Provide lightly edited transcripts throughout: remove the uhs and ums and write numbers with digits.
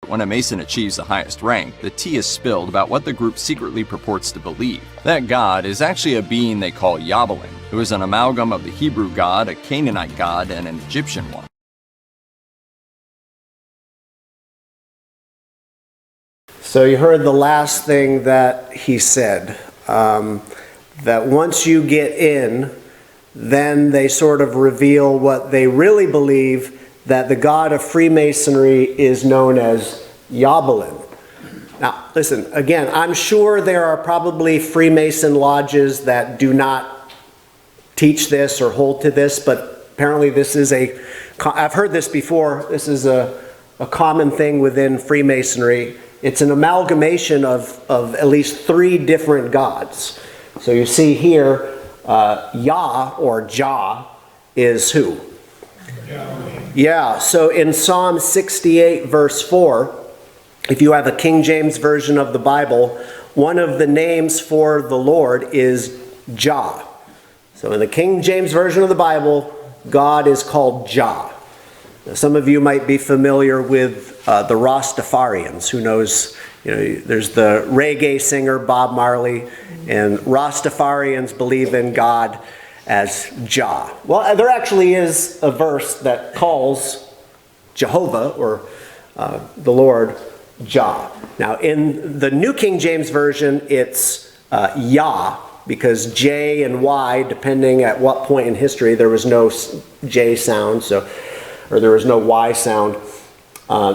When a Mason achieves the highest rank, the tea is spilled about what the group secretly purports to believe. That god is actually a being they call Jabulon, who is an amalgam of the Hebrew god, a Canaanite god, and an Egyptian one. So you heard the last thing that he said, that once you get in, then they sort of reveal what they really believe, that the god of Freemasonry is known as Jabulon. Now, listen, again, I'm sure there are probably Freemason lodges that do not teach this or hold to this, but apparently this is I've heard this before, this is a common thing within Freemasonry. It's an amalgamation of at least 3 different gods. So you see here, Yah or Jah is who? Yeah, so in Psalm 68 verse 4, if you have a King James version of the Bible, one of the names for the Lord is Jah. So in the King James version of the Bible, God is called Jah. Now, some of you might be familiar with the Rastafarians. Who knows? You know, there's the reggae singer Bob Marley, and Rastafarians believe in God as Jah. Well, there actually is a verse that calls Jehovah, or the Lord, Jah. Now, in the New King James Version, it's Yah, because J and Y, depending at what point in history, there was no J sound, or there was no Y sound.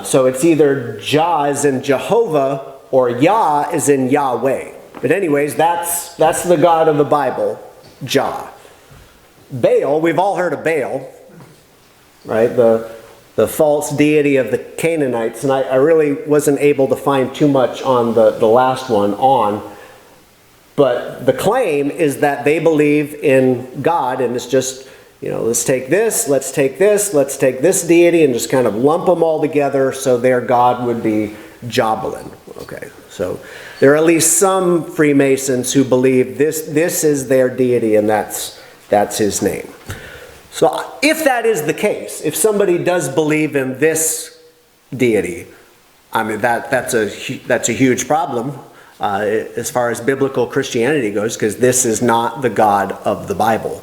So it's either Jah as in Jehovah, or Yah as in Yahweh. But anyways, that's the God of the Bible, Jah. Baal, we've all heard of Baal, right? The false deity of the Canaanites. And I really wasn't able to find too much on the last one but the claim is that they believe in God, and it's just, you know, let's take this deity, and just kind of lump them all together, so their God would be Jabulon. Okay, so there are at least some Freemasons who believe this is their deity, and that's his name. So if that is the case, if somebody does believe in this deity, I mean, that's a huge problem as far as biblical Christianity goes, because this is not the God of the Bible.